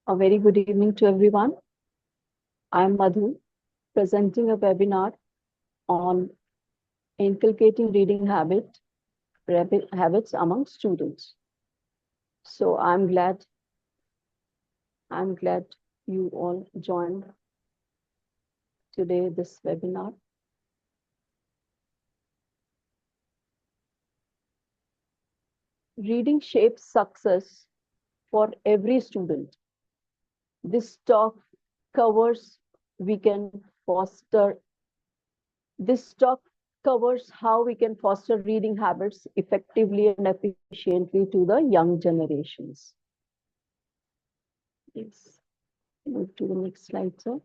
A very good evening to everyone. I'm Madhu, presenting a webinar on inculcating reading habits among students. So I'm glad you all joined today this webinar. Reading shapes success for every student. This talk covers we can foster This talk covers how we can foster reading habits effectively and efficiently to the young generations. Yes. Move to the next slide, sir.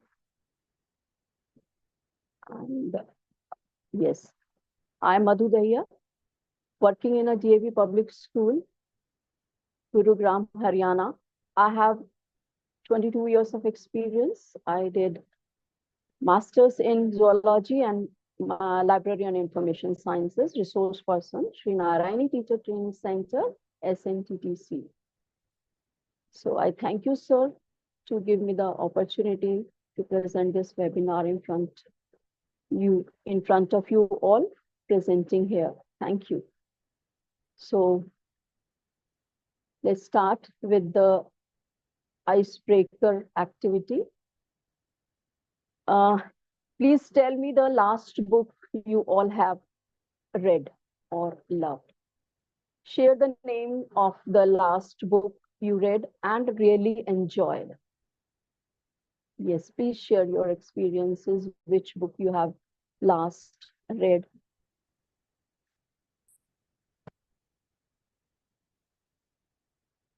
And yes, I'm Madhu Dahiya, working in a DAV public school, Gurugram, Haryana. I have 22 years of experience. I did masters in zoology and library and information sciences, resource person, Sri Narayani Teacher Training Center, SNTTC. So I thank you, sir, to give me the opportunity to present this webinar in front of you all presenting here. Thank you. So let's start with the icebreaker activity. Please tell me the last book you all have read or loved. Share the name of the last book you read and really enjoyed. Yes, please share your experiences, which book you have last read.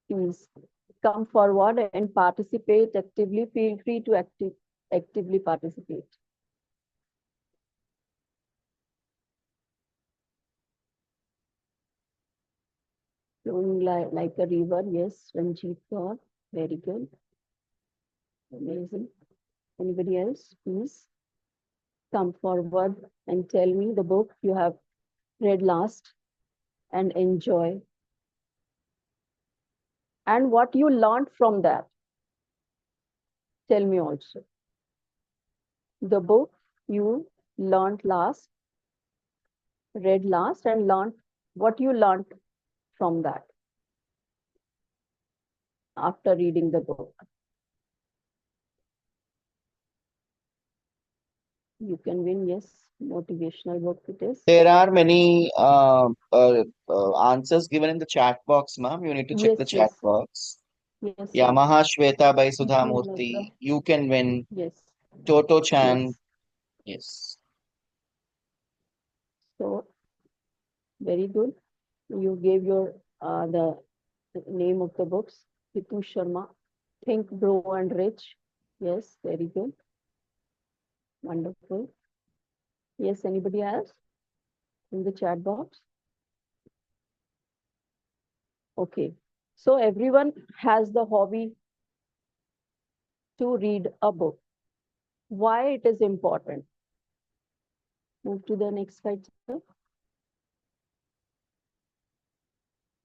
Please come forward and participate actively. Feel free to actively participate. Flowing like a river, yes, Ranjit Kaur, very good. Amazing. Anybody else, please come forward and tell me the book you have read last and enjoy. And what you learned from that. Tell me also. The book you learned last, read last, and learned what you learned from that after reading the book. You can win, yes, motivational book it is. There are many answers given in the chat box, ma'am. You need to check the chat box. Yes. Yamaha Shweta by Sudha Murthy. You can win. Yes. Toto Chan. Yes. So very good. You gave your the name of the books. Pitu Sharma, Think, Grow and Rich. Yes, very good. Wonderful. Yes, anybody else in the chat box? Okay. So everyone has the hobby to read a book. Why it is important? Move to the next slide, sir.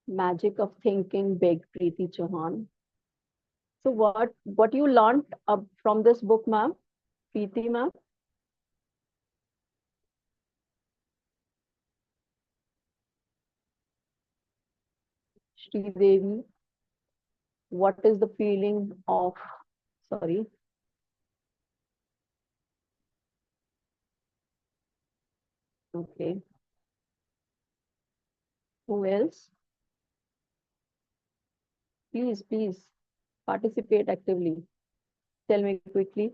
Magic of Thinking Big, Preeti Chauhan. So what you learned from this book, ma'am? Preeti, ma'am? Sri Devi, what is the feeling of, sorry. Okay. Who else? Please participate actively. Tell me quickly.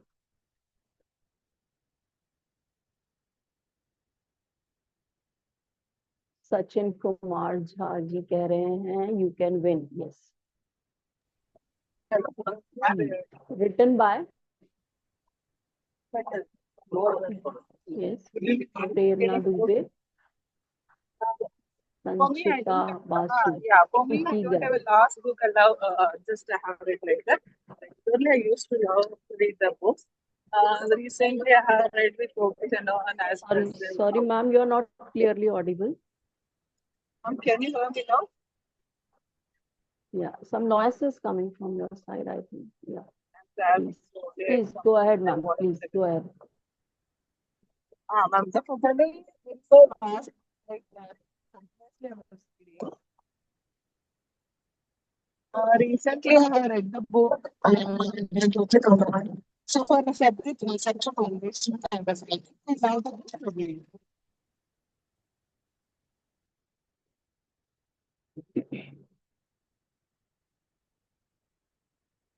Sachin Kumar Jha ji कह रहे हैं you can win. Yes. Written by? Yes. Prerna Dubey. Sanchita Basu. For me, I don't have a last book. I love just to have it like that. Earlier, I used to love to read the books. Recently, I have read with vocational and as Sorry, ma'am, you are not clearly audible. Can you hear me now? Yeah, some noise is coming from your side, I think. Yeah, That's please go ahead, ma'am. Please go ahead. ma'am, the property is so vast, like that. Continuously I was reading. Recently, I have read the book, Inculcating. So for the subject, research foundation, I was like, I love the book to read.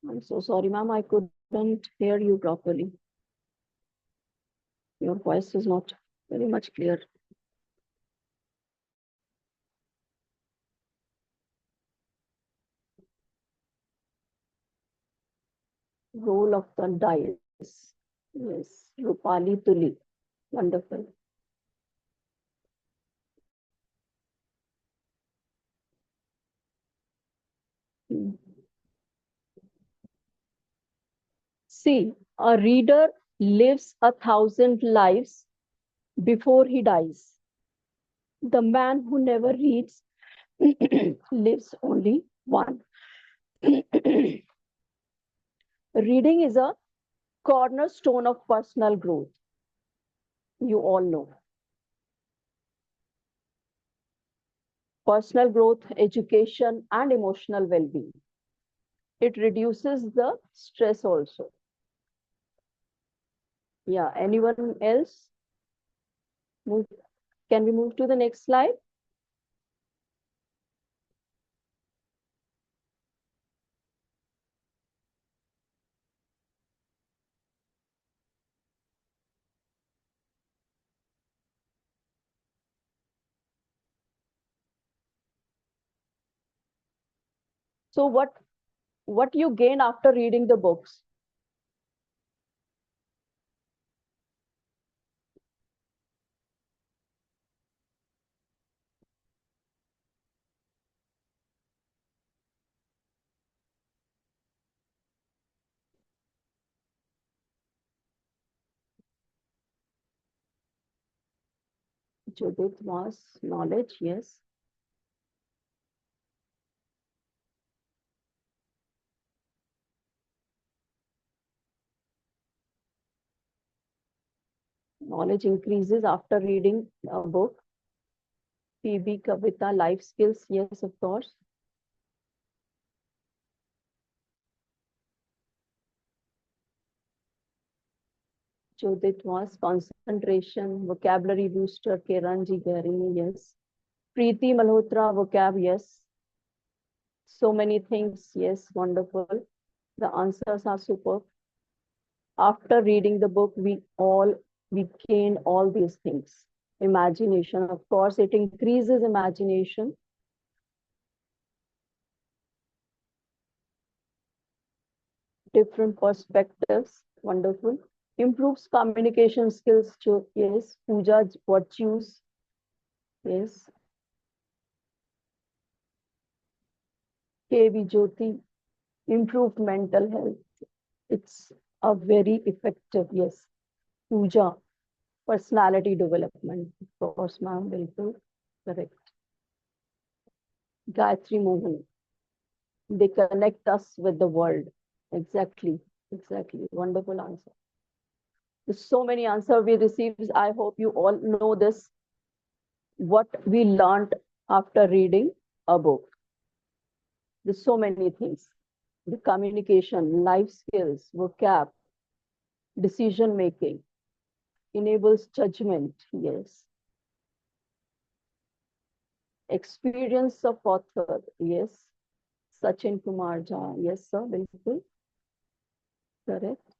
I'm so sorry, ma'am. I couldn't hear you properly. Your voice is not very much clear. Roll of the dice. Yes, Rupali Tuli. Wonderful. Hmm. See, a reader lives 1,000 lives before he dies. The man who never reads lives only one. Reading is a cornerstone of personal growth. You all know. Personal growth, education, and emotional well being. It reduces the stress also. Yeah, anyone else? Can we move to the next slide? So what you gain after reading the books? Judith was knowledge, yes. Knowledge increases after reading a book. PB Kavita, life skills, yes, of course. Judith was concentration, vocabulary booster, Kiranji Garini, yes. Preeti Malhotra, vocab, yes. So many things, yes, wonderful. The answers are superb. After reading the book, we gain all these things. Imagination, of course, it increases imagination. Different perspectives, wonderful. Improves communication skills, yes. Puja virtues, yes. KV Jyoti, improved mental health. It's a very effective, yes. Puja, personality development. Of course, ma'am, bilkul correct. Gayatri Mohan, they connect us with the world. Exactly, exactly. Wonderful answer. There's so many answers we received. I hope you all know this. What we learned after reading a book. There's so many things. The communication, life skills, vocab, decision making, enables judgment, yes. Experience of author, yes. Sachin Kumar Jha, yes, sir, bilkul. Correct.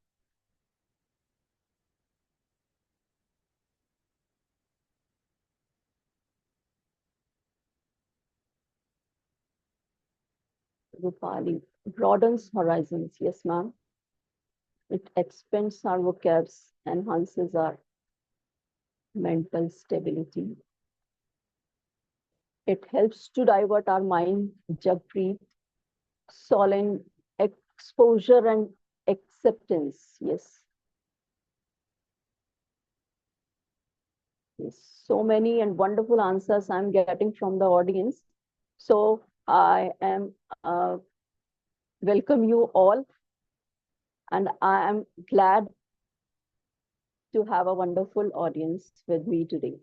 Rupali, broadens horizons, yes, ma'am. It expands our vocabs, enhances our mental stability. It helps to divert our mind, Jagpreet, solemn exposure and acceptance. Yes. Yes. So many and wonderful answers I'm getting from the audience. So I am welcome you all, and I am glad to have a wonderful audience with me today.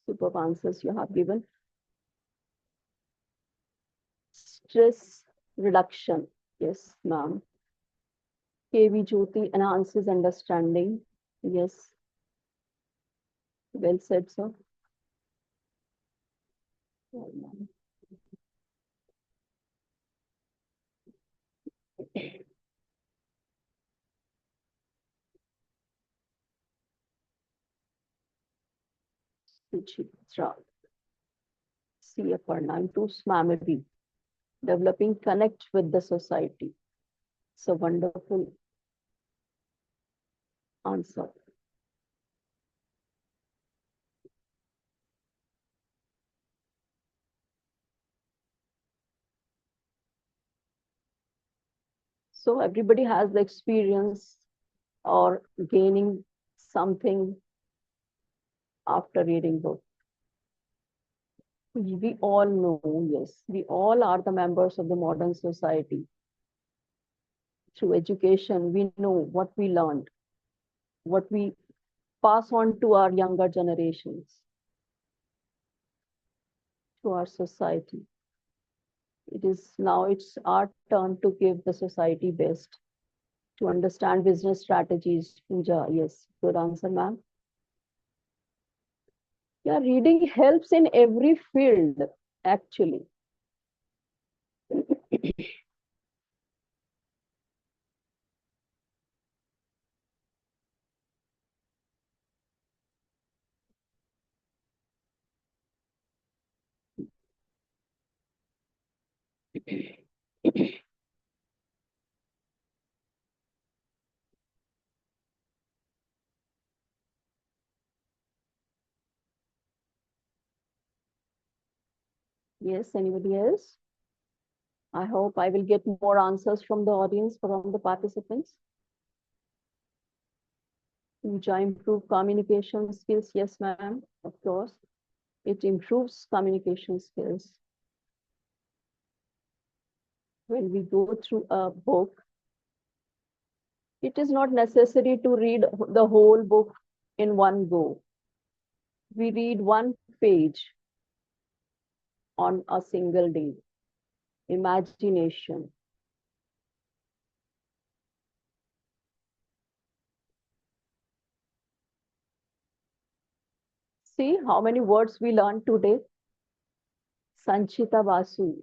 Superb answers you have given. Stress reduction. Yes, ma'am. KV Jyoti enhances understanding. Yes, well said, sir. Well, ma'am. Suchitra. C. Aparna improves memory, developing connect with the society. It's a wonderful answer. So everybody has the experience or gaining something after reading book. We all know, yes, we all are the members of the modern society. Through education, we know what we learned, what we pass on to our younger generations, to our society. It is now it's our turn to give the society best, to understand business strategies. Pooja, yes, good answer, ma'am. Yeah, reading helps in every field, actually. Yes, anybody else? I hope I will get more answers from the audience, from the participants. Pooja, improve communication skills. Yes, ma'am, of course. It improves communication skills. When we go through a book, it is not necessary to read the whole book in one go. We read one page on a single day. Imagination. See how many words we learned today. Sanchita Basu.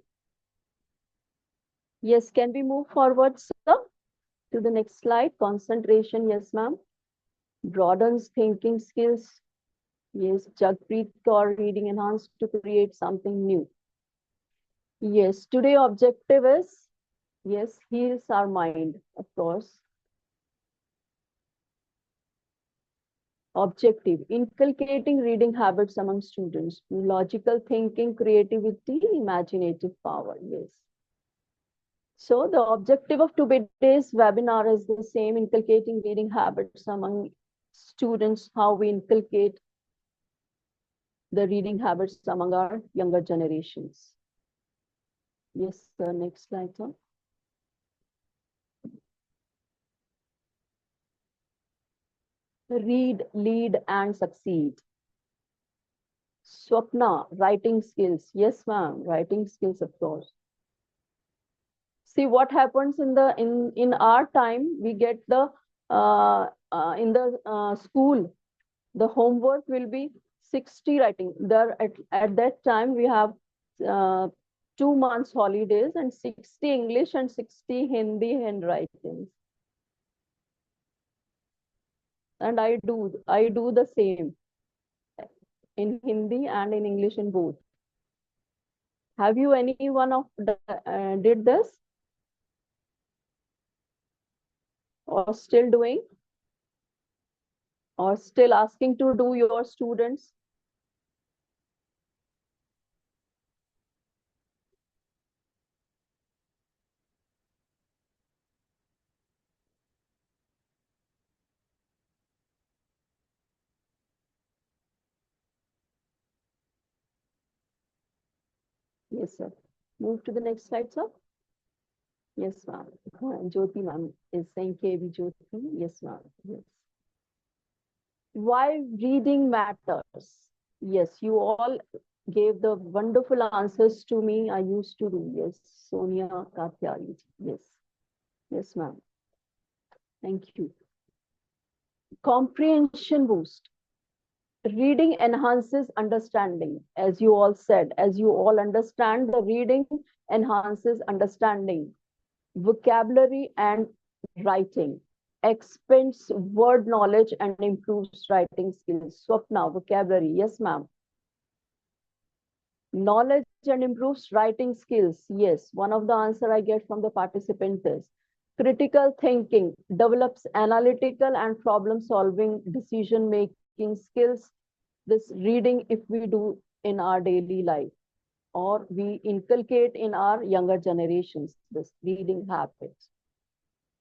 Yes, can we move forward, sir? To the next slide. Concentration. Yes, ma'am. Broadens thinking skills. Yes, Jagpreet Kaur reading enhanced to create something new. Yes, today objective is, yes, heals our mind, of course. Objective, inculcating reading habits among students, logical thinking, creativity, imaginative power. Yes. So the objective of today's webinar is the same, inculcating reading habits among students, how we inculcate the reading habits among our younger generations. Yes, sir. Next slide, sir. Read, lead, and succeed. Swapna, writing skills. Yes, ma'am. Writing skills, of course. See what happens in our time. We get the in the school. The homework will be 60 writing. There at that time we have uh, 2 months holidays and 60 English and 60 Hindi handwritings. And I do the same in Hindi and in English in both. Have you any one of did this or still doing or still asking to do your students? Yes, sir. Move to the next slide, sir. Yes, ma'am. Jyoti ma'am is saying KB Jyoti. Yes, ma'am. Yes. Why reading matters? Yes, you all gave the wonderful answers to me. I used to do. Yes, Sonia Katyali. Yes. Yes, ma'am. Thank you. Comprehension boost. Reading enhances understanding, as you all said. As you all understand, the reading enhances understanding, vocabulary, and writing, expands word knowledge, and improves writing skills. Swapna, vocabulary. Yes, ma'am. Knowledge and improves writing skills. Yes, one of the answer I get from the participant is critical thinking, develops analytical and problem solving decision making skills. This reading, if we do in our daily life, or we inculcate in our younger generations, this reading habits.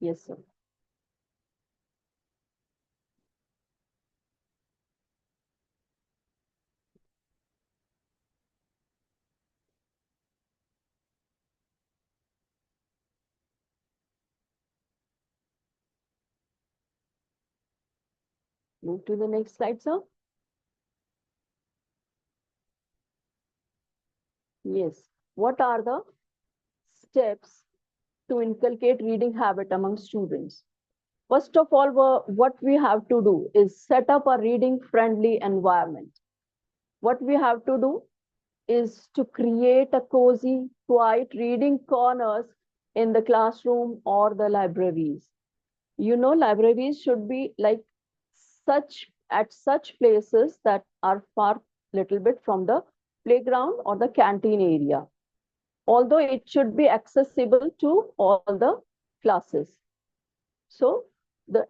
Yes, sir. Move to the next slide, sir. Yes. What are the steps to inculcate reading habit among students? First of all, what we have to do is set up a reading friendly environment. What we have to do is to create a cozy, quiet reading corners in the classroom or the libraries. You know, libraries should be like such places that are far little bit from the playground or the canteen area, although it should be accessible to all the classes. So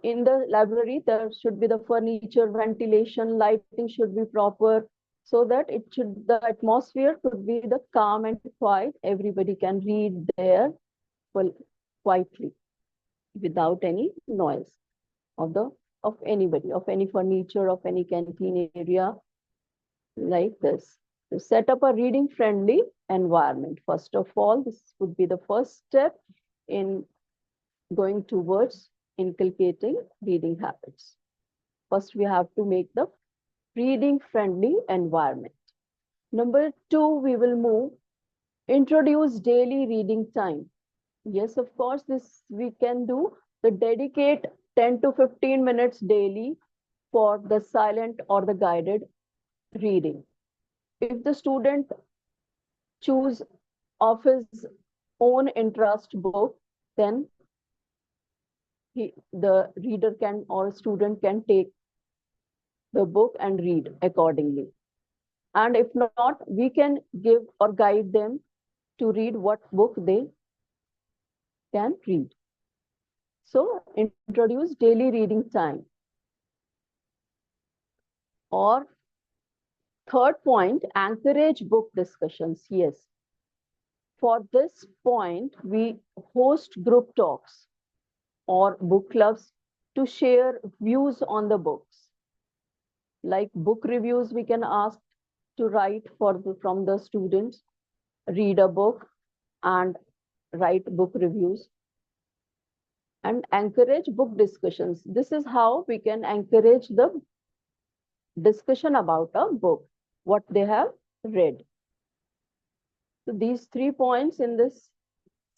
in the library, there should be the furniture, ventilation, lighting should be proper, so that the atmosphere could be the calm and quiet. Everybody can read there well, quietly without any noise of the of anybody, of any furniture, of any canteen area, like this. To set up a reading friendly environment. First of all, this would be the first step in going towards inculcating reading habits. First, we have to make the reading friendly environment. Number two, we will move, introduce daily reading time. Yes, of course, this we can do. The dedicate 10 to 15 minutes daily for the silent or the guided reading. If the student choose of his own interest book, then the reader can or student can take the book and read accordingly. And if not, we can give or guide them to read what book they can read. So introduce daily reading time. Or third point, encourage book discussions. Yes. For this point, we host group talks or book clubs to share views on the books. Like book reviews, we can ask to write from the students, read a book and write book reviews, and encourage book discussions. This is how we can encourage the discussion about a book, what they have read. So these 3 points in this: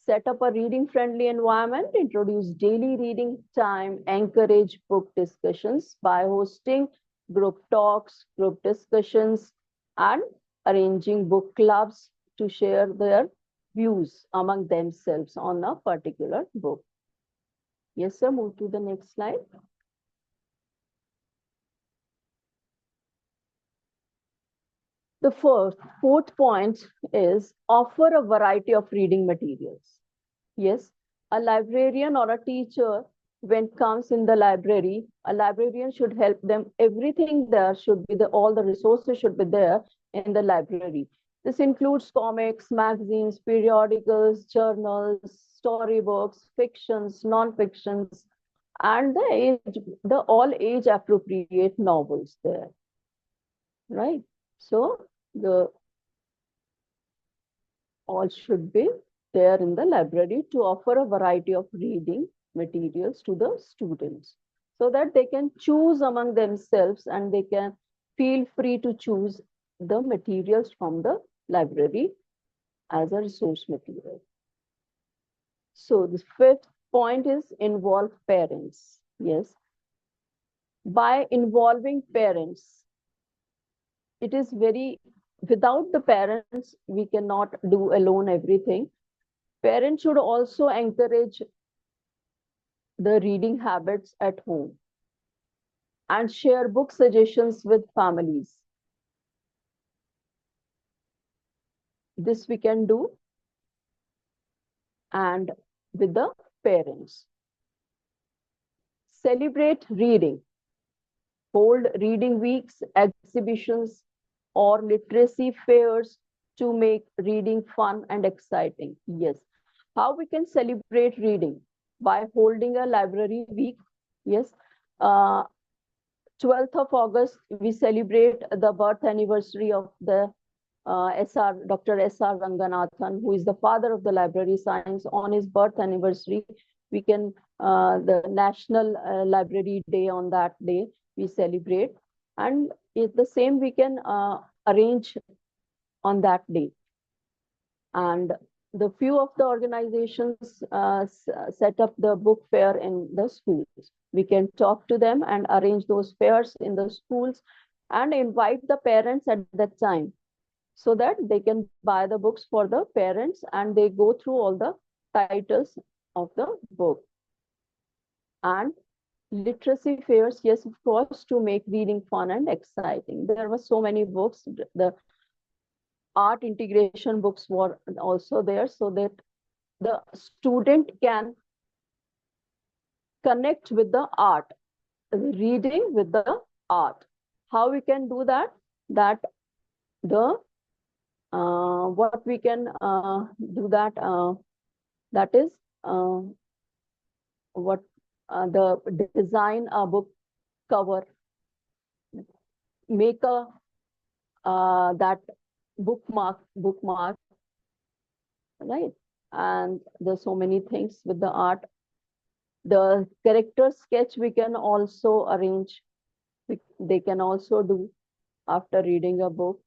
set up a reading friendly environment, introduce daily reading time, encourage book discussions by hosting group talks, group discussions, and arranging book clubs to share their views among themselves on a particular book. Yes, sir. Move to the next slide. The fourth point is offer a variety of reading materials. Yes, a librarian or a teacher, when comes in the library, a librarian should help them. Everything there should be all the resources should be there in the library. This includes comics, magazines, periodicals, journals, storybooks, fictions, non-fictions, and the all age appropriate novels there, right? So the all should be there in the library to offer a variety of reading materials to the students so that they can choose among themselves and they can feel free to choose the materials from the library as a resource material. So the fifth point is involve parents. Yes. By involving parents, it is very, without the parents, we cannot do alone everything. Parents should also encourage the reading habits at home and share book suggestions with families. This we can do and with the parents. Celebrate reading. Hold reading weeks, exhibitions, or literacy fairs to make reading fun and exciting. Yes. How we can celebrate reading? By holding a library week. Yes. 12th of August, we celebrate the birth anniversary of the Dr. S.R. Ranganathan, who is the father of the library science. On his birth anniversary, we can, the National Library Day on that day, we celebrate. And it's the same we can arrange on that day. And the few of the organizations set up the book fair in the schools. We can talk to them and arrange those fairs in the schools and invite the parents at that time so that they can buy the books for the parents and they go through all the titles of the book. And literacy fairs, yes, of course, to make reading fun and exciting. There were so many books. The art integration books were also there so that the student can connect with the art, reading with the art. How we can do that? That the what we can do that is what the design a book cover, make a that bookmark, right? And there's so many things with the art. The character sketch we can also arrange. They can also do after reading a book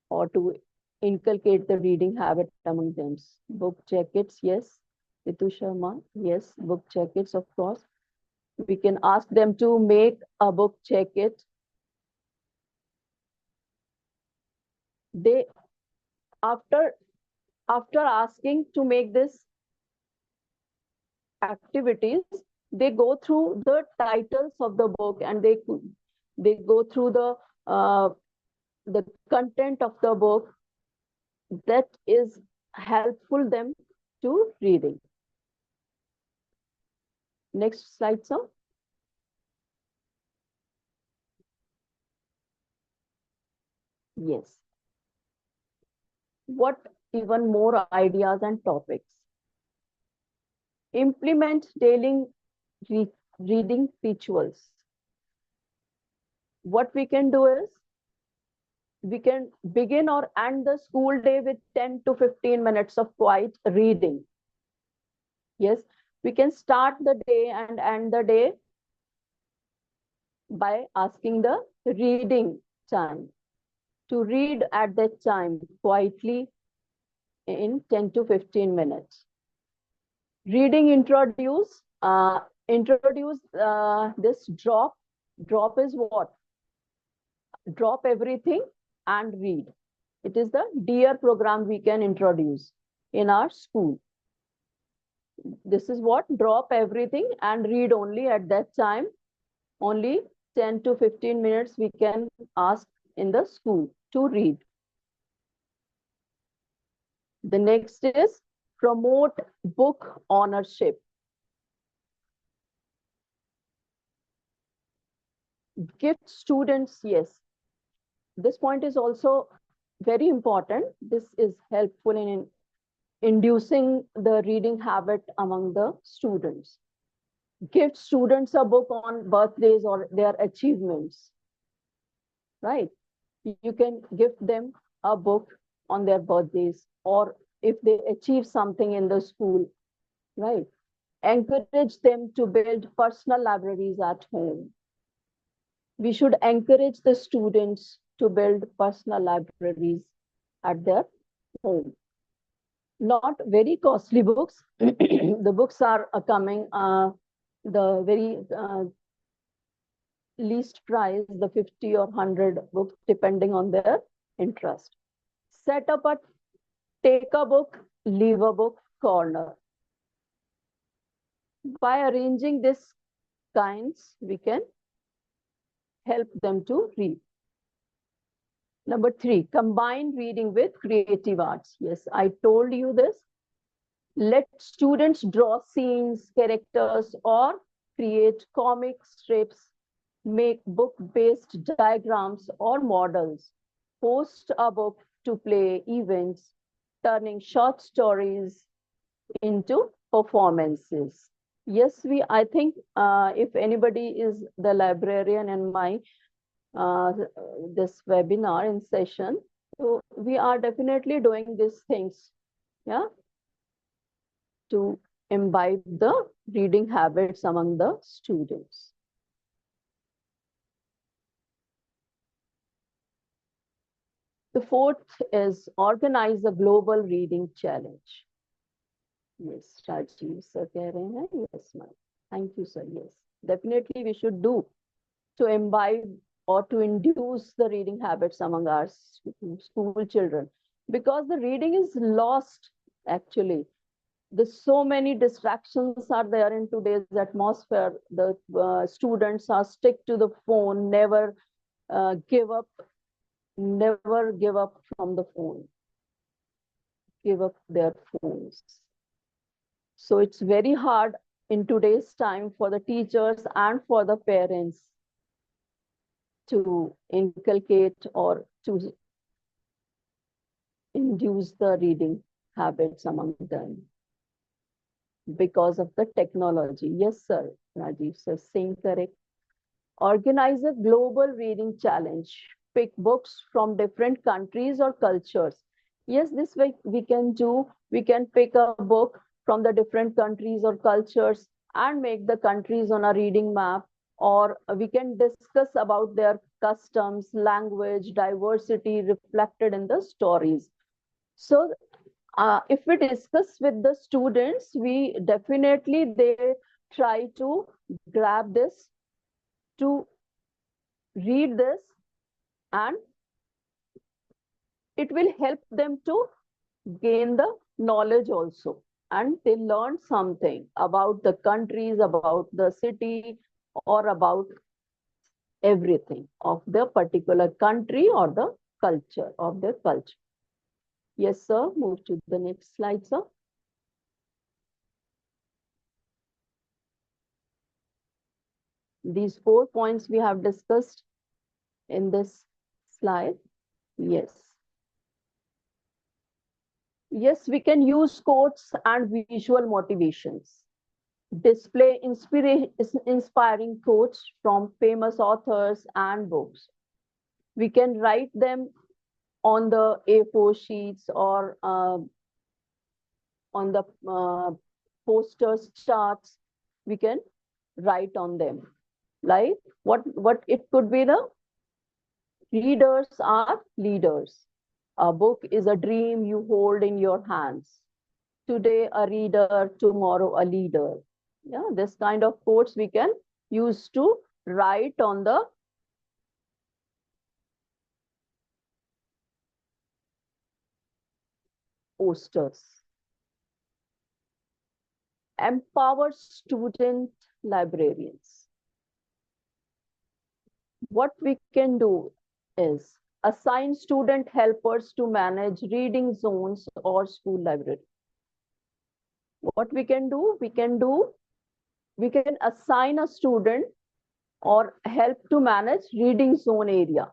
or to inculcate the reading habit among them. Book jackets, yes. Ritu Sharma, yes. Book jackets, of course. We can ask them to make a book jacket. They, after asking to make this activities, they go through the titles of the book and they go through the content of the book that is helpful them to reading. Next slide, sir. Yes. What even more ideas and topics? Implement daily reading rituals. What we can do is we can begin or end the school day with 10 to 15 minutes of quiet reading. Yes, we can start the day and end the day by asking the reading time. To read at that time quietly in 10 to 15 minutes. Reading introduce this drop. Drop is what? Drop everything and read. It is the DEAR program we can introduce in our school. This is what? Drop everything and read only at that time. Only 10 to 15 minutes we can ask in the school to read. The next is promote book ownership. Gift students, yes. This point is also very important. This is helpful in inducing the reading habit among the students. Give students a book on birthdays or their achievements, right? You can give them a book on their birthdays, or if they achieve something in the school, right? Encourage them to build personal libraries at home. We should encourage the students to build personal libraries at their home. Not very costly books. The books are coming, the very least price, the 50 or 100 books, depending on their interest. Set up a take a book, leave a book corner. By arranging this kinds, we can help them to read. Number 3, combine reading with creative arts. Yes, I told you this. Let students draw scenes, characters, or create comic strips, make book-based diagrams or models, host a book to play events, turning short stories into performances. Yes, I think if anybody is the librarian in my this webinar in session, so we are definitely doing these things, yeah, to imbibe the reading habits among the students. The fourth is organize a global reading challenge. Yes, Rajiv sir कह रहे हैं. Yes, ma'am. Thank you, sir. Yes, definitely we should do to imbibe or to induce the reading habits among our school children, because the reading is lost actually. There's so many distractions are there in today's atmosphere. The students are stick to the phone, never give up from the phone, give up their phones. So it's very hard in today's time for the teachers and for the parents to inculcate or to induce the reading habits among them because of the technology. Yes, sir. Rajiv sir, saying correct. Organize a global reading challenge. Pick books from different countries or cultures. Yes, this way we can do. We can pick a book from the different countries or cultures and make the countries on a reading map, or we can discuss about their customs, language, diversity reflected in the stories. So if we discuss with the students, we definitely they try to grab this, to read this, and it will help them to gain the knowledge also, and they learn something about the countries, about the city, or about everything of the particular country or the culture of their culture. Yes, sir. Move to the next slide, sir. These 4 points we have discussed in this slide. Yes. Yes, we can use quotes and visual motivations. Display inspiring quotes from famous authors and books. We can write them on the A4 sheets or on the posters, charts. We can write on them. Like what it could be, the readers are leaders. A book is a dream you hold in your hands. Today a reader, tomorrow a leader. Yeah, this kind of quotes we can use to write on the posters. Empower student librarians. What we can do is assign student helpers to manage reading zones or school library. What we can do, we can assign a student or help to manage reading zone area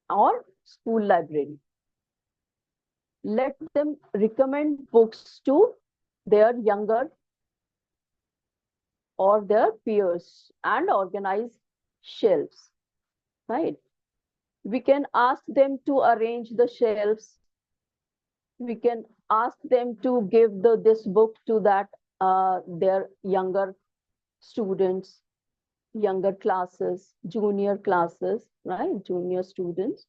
or school library. Let them recommend books to their younger or their peers and organize shelves, right? We can ask them to arrange the shelves We can ask them to give this book to their younger students, younger classes, junior classes, right? Junior students.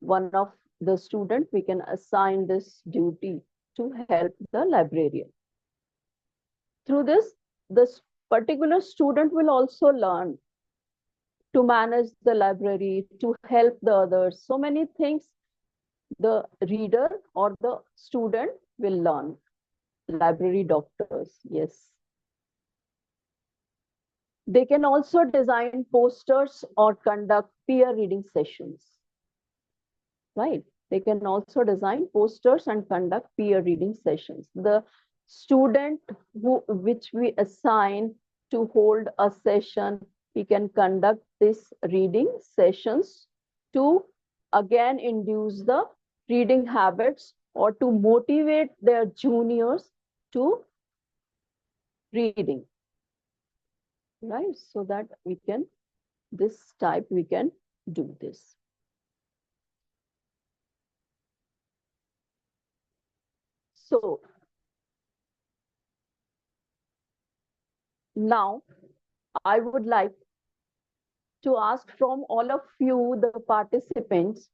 One of the student, we can assign this duty to help the librarian. Through this particular student will also learn to manage the library, to help the others. So many things the reader or the student will learn. Library doctors, yes. They can also design posters or conduct peer reading sessions, right? They can also design posters and conduct peer reading sessions. The student which we assign to hold a session, he can conduct these reading sessions to again induce the reading habits or to motivate their juniors to reading, right? So that we can do this. So now I would like to ask from all of you, the participants,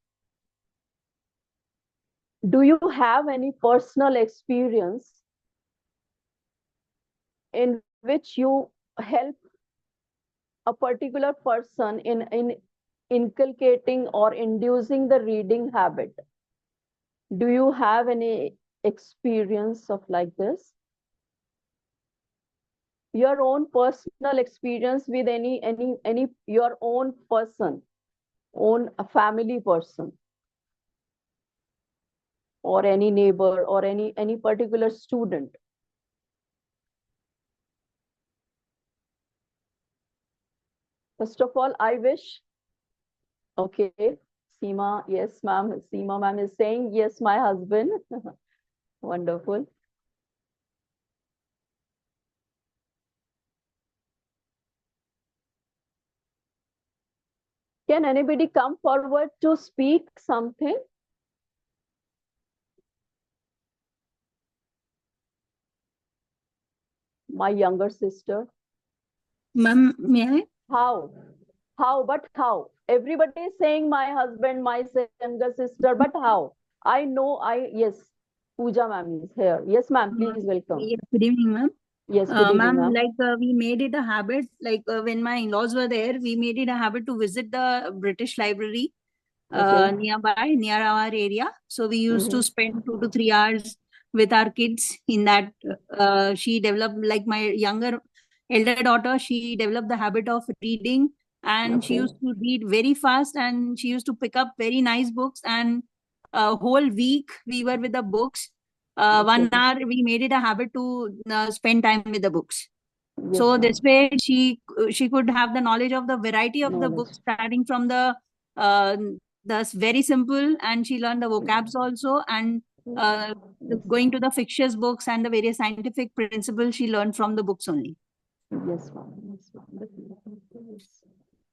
do you have any personal experience in which you help a particular person in inculcating or inducing the reading habit? Do you have any experience of like this? Your own personal experience with any your own person, own a family person, or any neighbor, or any particular student. First of all, I wish, okay, Seema, yes, ma'am. Seema ma'am is saying, yes, my husband. Wonderful. Can anybody come forward to speak something? My younger sister. Ma'am, may I? How? But how? Everybody is saying my husband, my younger sister, but how? I know, yes, Pooja ma'am is here. Yes, ma'am, please welcome. Yes, good evening, ma'am. Yes, good evening, Ma'am, ma'am. like we made it a habit, like when my in-laws were there, we made it a habit to visit the British Library Okay. nearby, near our area. So we used to Mhm. spend 2 to 3 hours with our kids in that. She developed, like my elder daughter, she developed the habit of reading, and she Okay. used to read very fast, and she used to pick up very nice books, and a whole week we were with the books. Okay. 1 hour we made it a habit to spend time with the books. Yes, So ma'am. this way she could have the knowledge of the variety of the Knowledge. books, starting from uh, the very simple, and she learned the vocabs also, and Yes. going to the fictitious books and the various scientific principles she learned from the books only. Yes, ma'am. Yes, ma'am. Yes.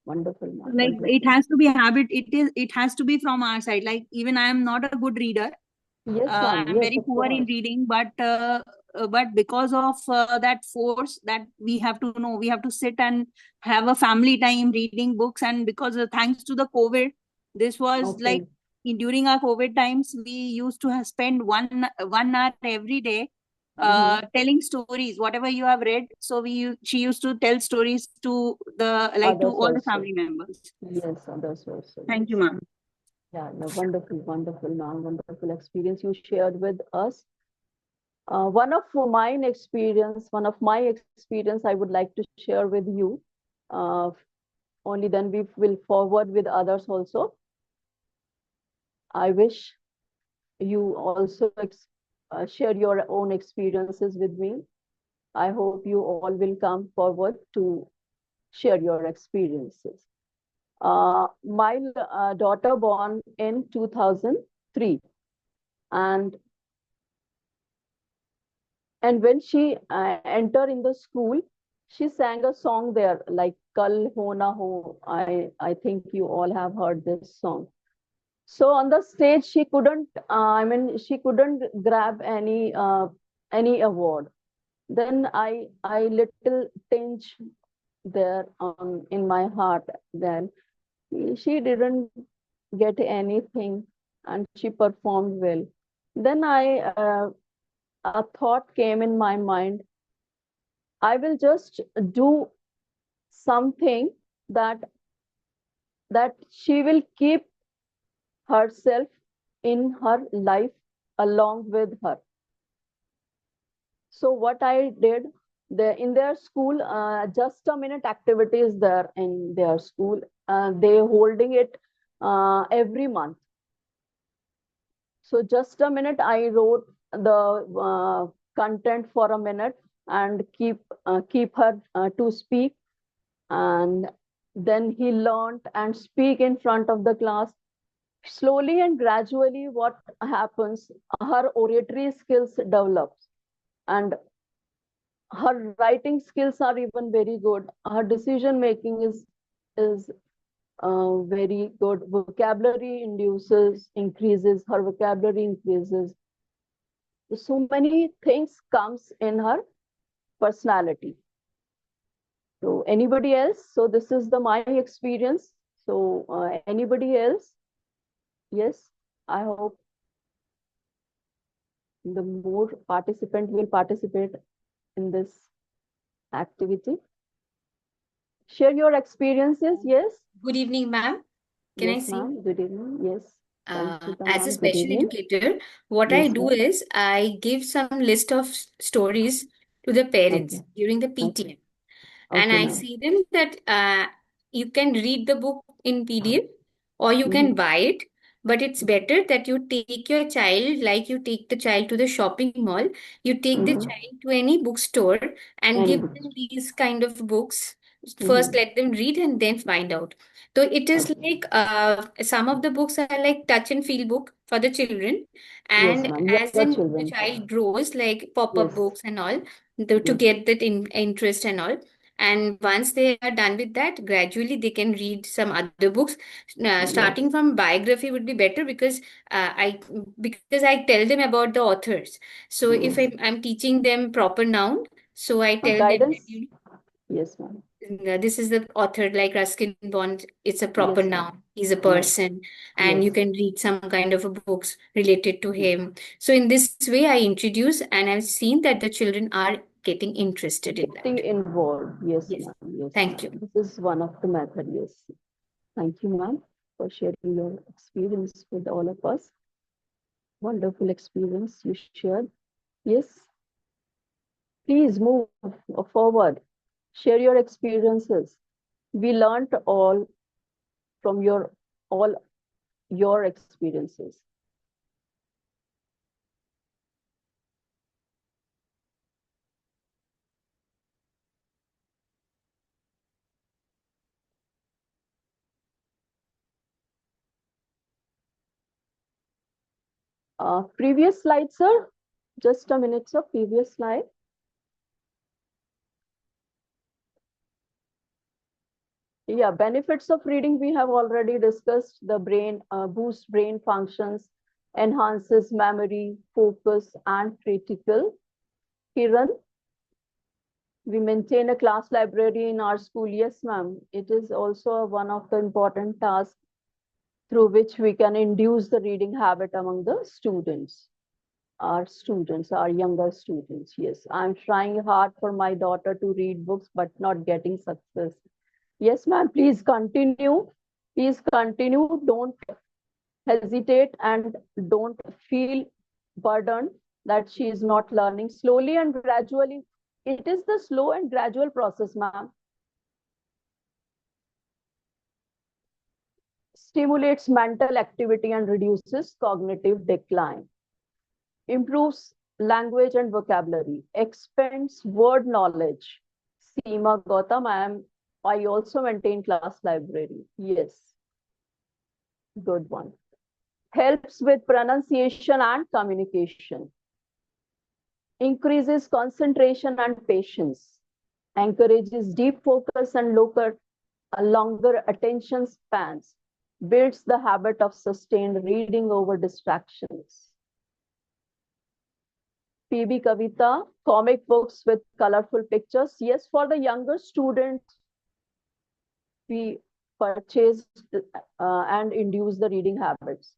Wonderful, ma'am. Like it Wonderful. has to be a habit. It has to be from our side. Like even I am not a good reader. Yes, ma'am. I'm Yes, very of poor in course. reading, but because of that force that we have to know, we have to sit and have a family time reading books. And because thanks to the COVID, this was like Okay. during our COVID times, we used to have spend 1 hour every day telling stories, whatever you have read. So she used to tell stories to to Others all the also. family members. Yes, others also. Thank you, Yes. ma'am. Yeah, no, wonderful, wonderful, ma'am. Wonderful experience you shared with us. One of my experience I would like to share with you. Uh, Only then we will forward with others also. I wish you also share your own experiences with me. I hope you all will come forward to share your experiences. My daughter born in 2003, and when she entered in the school, she sang a song there like "Kal Ho Na Ho." I think you all have heard this song. So on the stage, she couldn't, she couldn't grab any award. Then I little tinge there in my heart. Then she didn't get anything, and she performed well. Then a thought came in my mind. I will just do something that she will keep herself in her life along with her. So what I did, in their school, just a minute activities there in their school. They holding it every month. So just a minute, I wrote the content for a minute and keep her to speak, and then he learned and speak in front of the class. Slowly and gradually, what happens, her oratory skills develops, and her writing skills are even very good. Her decision making is very good. Vocabulary increases. Her vocabulary increases. So many things comes in her personality. So anybody else? So this is my experience. So anybody else? Yes, I hope the more participant will participate in this activity. Share your experiences. Yes. Good evening, ma'am. Can I Yes, see? ma'am. Good evening. Yes. Sanchita As a ma'am, good special evening. educator, what I Yes, do ma'am. is I give some list of stories to the parents Okay. during the Okay. PTM. And Okay, I ma'am. see them that you can read the book in PDF or you Mhm. can buy it, but it's better that you take your child, like you take the child to the shopping mall, you take the Mhm. child to any bookstore and Any give book. them these kind of books. First, Mhm. let them read and then find out. So it is Okay. like some of the books are like touch and feel book for the children, Yes, and ma'am. as Younger in the children. child grows, like pop-up Yes. books and all, to Yes. get that interest and all. And once they are done with that, gradually they can read some other books. Yes. Starting from biography would be better because I tell them about the authors. So if I'm teaching them proper noun, so I tell them that Guidance. Yes, ma'am. this is the author, like Ruskin Bond. It's a proper Yes, ma'am. noun. He's a Yes. person, and you Yes. can read some kind of a books related to Yes. him. So in this way, I introduce, and I've seen that the children are getting interested in Getting that. involved. Yes, Yes. ma'am. Yes, Thank you. ma'am. This is one of the method. Yes. Thank you, ma'am, for sharing your experience with all of us. Wonderful experience you shared. Yes. Please move forward. Share your experiences. We learned from all your experiences. Previous slide, sir. Just a minute, sir. Previous slide. Yeah, benefits of reading we have already discussed. The brain boosts brain functions, enhances memory, focus, and critical. Kiran, we maintain a class library in our school. Yes, ma'am. It is also one of the important tasks through which we can induce the reading habit among the students. Our younger students. Yes, I'm trying hard for my daughter to read books, but not getting success. Yes, ma'am, please continue. Please continue. Don't hesitate and don't feel burdened that she is not learning. Slowly and gradually, it is the slow and gradual process, ma'am. Stimulates mental activity and reduces cognitive decline. Improves language and vocabulary, expands word knowledge. Seema Gautam, I also maintain class library. Yes, good one. Helps with pronunciation and communication. Increases concentration and patience. Encourages deep focus and longer attention spans. builds the habit of sustained reading over distractions. PB Kavita, comic books with colorful pictures. Yes, for the younger students, we purchase and induce the reading habits.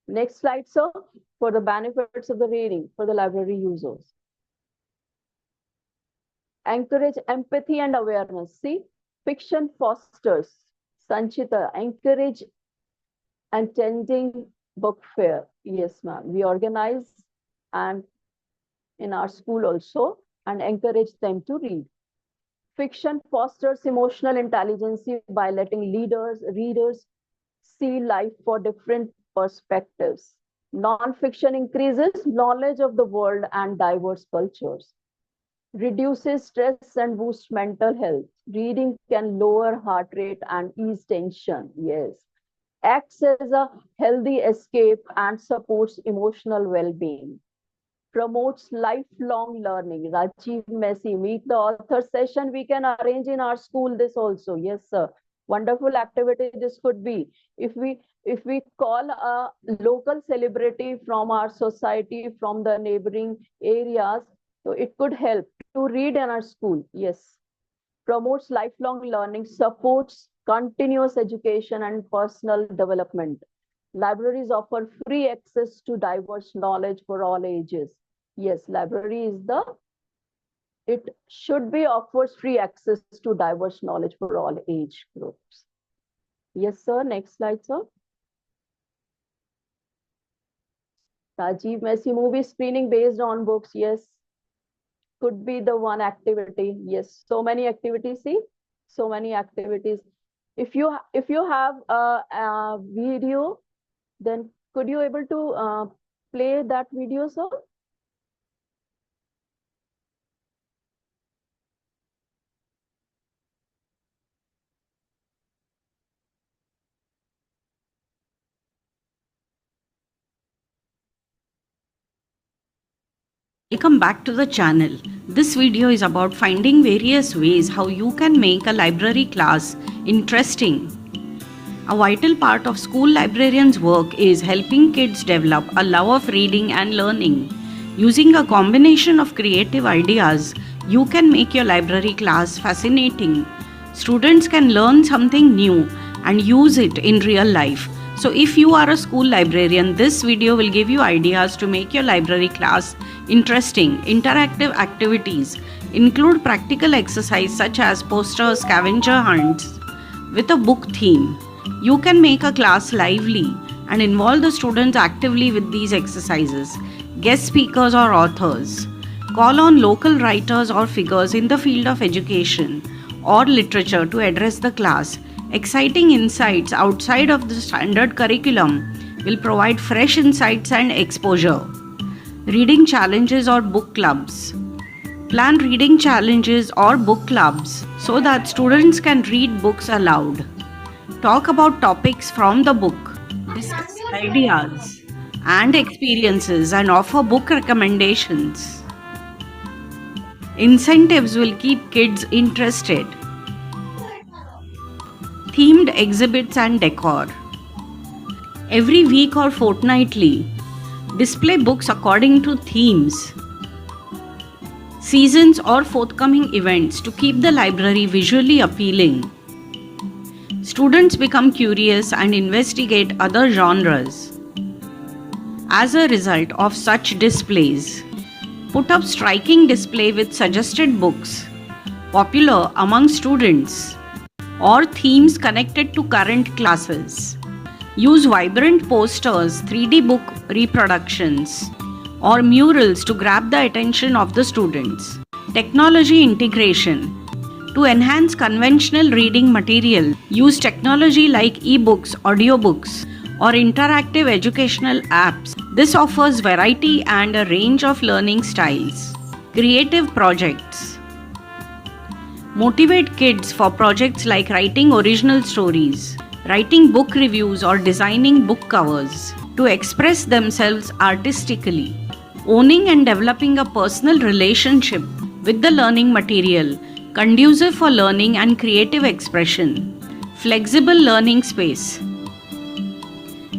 Next slide, sir, for the benefits of the reading for the library users. Encourage empathy and awareness. See, fiction fosters. Sanchita, encourage attending book fair. Yes, ma'am. We organize and in our school also and encourage them to read. Fiction fosters emotional intelligence by letting readers see life for different perspectives. Non-fiction increases knowledge of the world and diverse cultures. Reduces stress and boosts mental health. Reading can lower heart rate and ease tension. Yes. Acts as a healthy escape and supports emotional well-being. Promotes lifelong learning. Rajiv Messi, meet the author session. We can arrange in our school this also. Yes, sir. Wonderful activity this could be. If we call a local celebrity from our society, from the neighboring areas, so it could help to read in our school. Yes. Promotes lifelong learning, supports continuous education and personal development. Libraries offer free access to diverse knowledge for all ages. Yes, library is it should be offers free access to diverse knowledge for all age groups. Yes, sir. Next slide, sir. Rajiv Messi movie screening based on books. Yes, could be the one activity. Yes, so many activities. See, so many activities. If you have a video, then could you able to play that video, sir? Welcome back to the channel. This video is about finding various ways how you can make a library class interesting. A vital part of school librarians' work is helping kids develop a love of reading and learning. Using a combination of creative ideas, you can make your library class fascinating. Students can learn something new and use it in real life. So if you are a school librarian, this video will give you ideas to make your library class interesting. Interactive activities include practical exercise such as poster scavenger hunts with a book theme. You can make a class lively and involve the students actively with these exercises. Guest speakers or authors. Call on local writers or figures in the field of education or literature to address the class. Exciting insights outside of the standard curriculum will provide fresh insights and exposure. Reading challenges or book clubs. Plan reading challenges or book clubs so that students can read books aloud. Talk about topics from the book. Discuss ideas and experiences and offer book recommendations. Incentives will keep kids interested. Themed exhibits and decor. Every week or fortnightly, display books according to themes, seasons or forthcoming events to keep the library visually appealing. Students become curious and investigate other genres. As a result of such displays, put up striking display with suggested books popular among students or themes connected to current classes. Use vibrant posters, 3D book reproductions, or murals to grab the attention of the students. Technology integration. To enhance conventional reading material, use technology like ebooks, audiobooks, or interactive educational apps. This offers variety and a range of learning styles. Creative projects. Motivate kids for projects like writing original stories, writing book reviews, or designing book covers to express themselves artistically. Owning and developing a personal relationship with the learning material, conducive for learning and creative expression. Flexible learning space.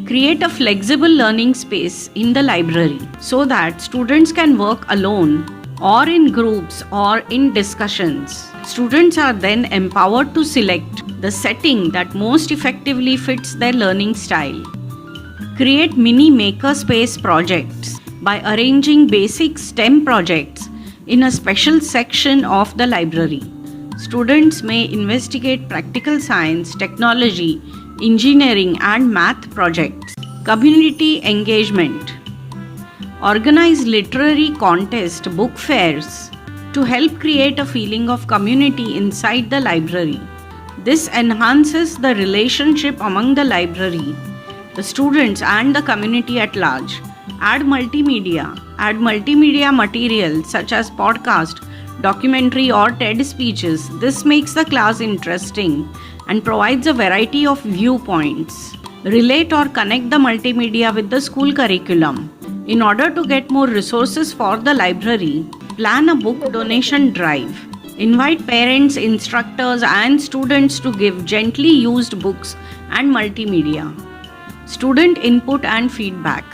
Create a flexible learning space in the library so that students can work alone or in groups or in discussions. Students are then empowered to select the setting that most effectively fits their learning style. Create mini makerspace projects by arranging basic STEM projects in a special section of the library. Students may investigate practical science, technology, engineering, and math projects. Community engagement. Organize literary contests, book fairs to help create a feeling of community inside the library. This enhances the relationship among the library, the students, and the community at large. Add multimedia. Add multimedia material such as podcast, documentary, or TED speeches. This makes the class interesting and provides a variety of viewpoints. Relate or connect the multimedia with the school curriculum. In order to get more resources for the library, plan a book donation drive. Invite parents, instructors, and students to give gently used books and multimedia. Student input and feedback.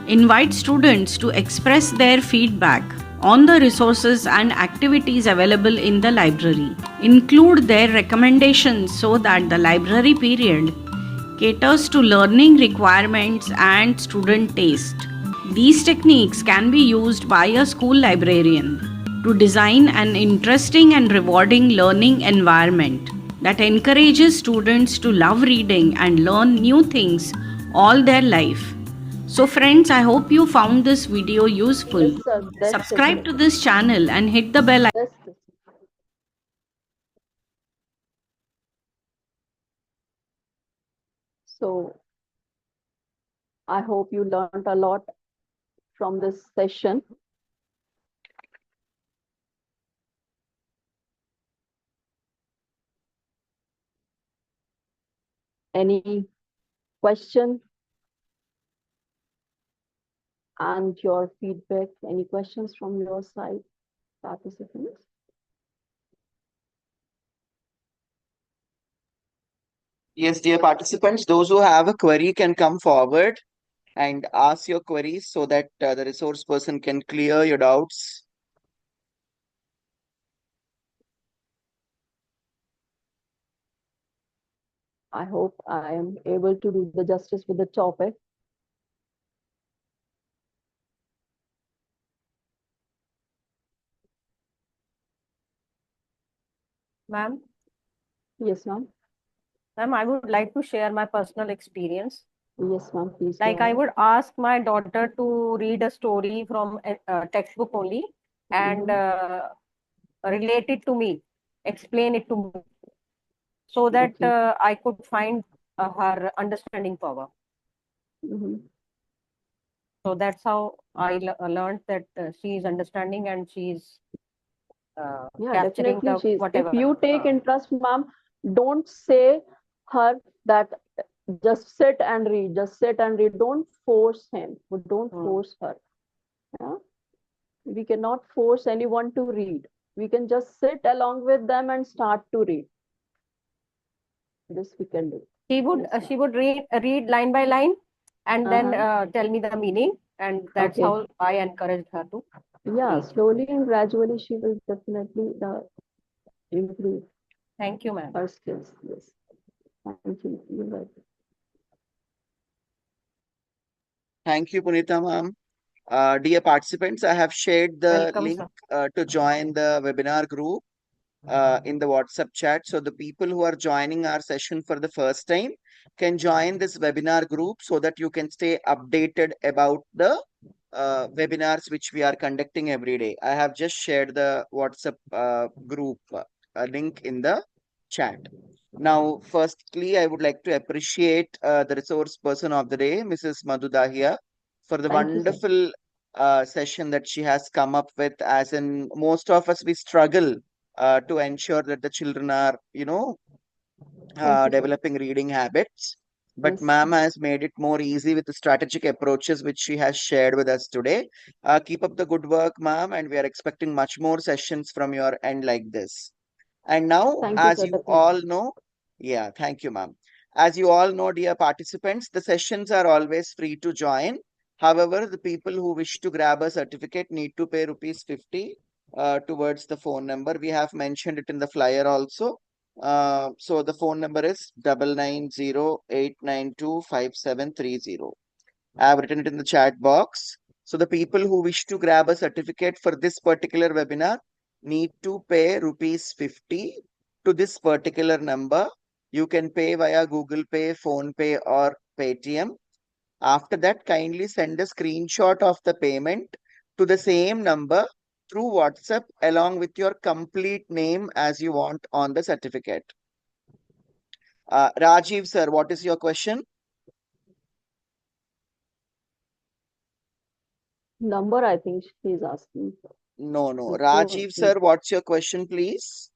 Invite students to express their feedback on the resources and activities available in the library. Include their recommendations so that the library period caters to learning requirements and student taste. These techniques can be used by a school librarian to design an interesting and rewarding learning environment that encourages students to love reading and learn new things all their life. So friends, I hope you found this video useful. Yes, sir. That's Subscribe to definitely. this channel and hit the bell icon. That's so I hope you learned a lot from this session. Any question and your feedback? Any questions from your side, participants? Yes, dear participants, those who have a query can come forward and ask your queries so that the resource person can clear your doubts. I hope I am able to do the justice with the topic. Ma'am, Yes, ma'am. I would like to share my personal experience. Yes, ma'am. Please go Like I ahead. would ask my daughter to read a story from a textbook only and relate it to me, explain it to me, so that Okay. I could find her understanding power. Mhm. So that's how I learned that she is understanding and she's Yeah, capturing definitely the she's. If whatever. you take interest, ma'am, don't say her that just sit and read, just sit and read. Don't force him. Don't force her. Yeah? We cannot force anyone to read. We can just sit along with them and start to read. This we can do. Yes, She would read line by line and then uh-huh. tell me the meaning, and that's Okay. how I encouraged her to Yeah, read. slowly and gradually she will definitely improve Thank you, ma'am. her skills. Yes. Thank you. You're welcome. Thank you, Punita ma'am. Dear participants, I have shared the Welcome, link sir. to join the webinar group in the WhatsApp chat. So the people who are joining our session for the first time can join this webinar group so that you can stay updated about the webinars which we are conducting every day. I have just shared the WhatsApp group link in the chat. Now, firstly, I would like to appreciate the resource person of the day, Mrs. Madhu Dahiya, for the Thank you, sir. wonderful session that she has come up with. As in, most of us, we struggle to ensure that the children are, Thank you, sir. developing reading habits. But Yes. ma'am has made it more easy with the strategic approaches which she has shared with us today. Keep up the good work, ma'am, and we are expecting much more sessions from your end like this. And now, Thank you, as sir. you Definitely. all know, yeah, thank you, ma'am. As you all know, dear participants, the sessions are always free to join. However, the people who wish to grab a certificate need to pay rupees 50 towards the phone number. We have mentioned it in the flyer also. So the phone number is 9908925730. I have written it in the chat box. So the people who wish to grab a certificate for this particular webinar need to pay rupees 50 to this particular number. You can pay via Google Pay, Phone Pay, or Paytm. After that, kindly send a screenshot of the payment to the same number through WhatsApp along with your complete name as you want on the certificate. Rajiv sir, what is your question? Number, I think she's asking. No. Before, Rajiv sir, what's your question, please?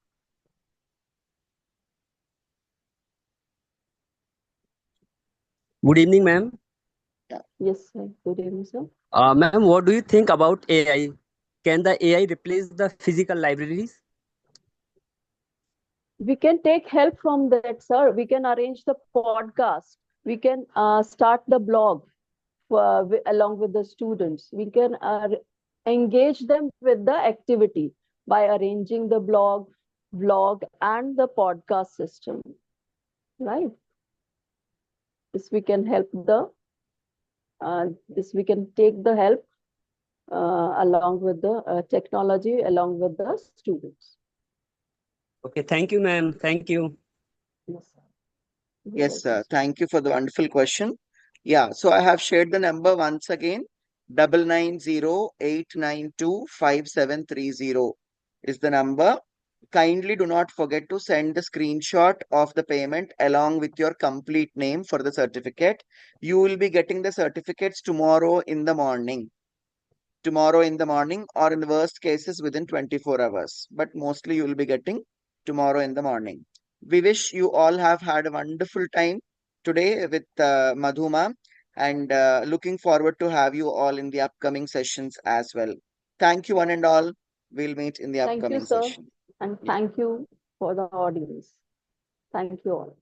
Good evening, ma'am. Yes, sir. Good evening, sir. Ma'am, what do you think about AI? Can the AI replace the physical libraries? We can take help from that, sir. We can arrange the podcast. We can start the blog along with the students. We can engage them with the activity by arranging the blog, vlog, and the podcast system. Right? This we can help this we can take the help along with the technology, along with the students. Okay, thank you, ma'am. Thank you. Yes, sir. Yes, sir. Thank you for the wonderful question. Yeah, so I have shared the number once again. 9908925730 is the number. Kindly do not forget to send the screenshot of the payment along with your complete name for the certificate. You will be getting the certificates tomorrow in the morning. Tomorrow in the morning, or in the worst cases within 24 hours. But mostly you will be getting tomorrow in the morning. We wish you all have had a wonderful time today with Madhu ma'am, and looking forward to have you all in the upcoming sessions as well. Thank you one and all. We'll meet in the Thank you, upcoming sir. session. And Yeah. thank you for the audience. Thank you all.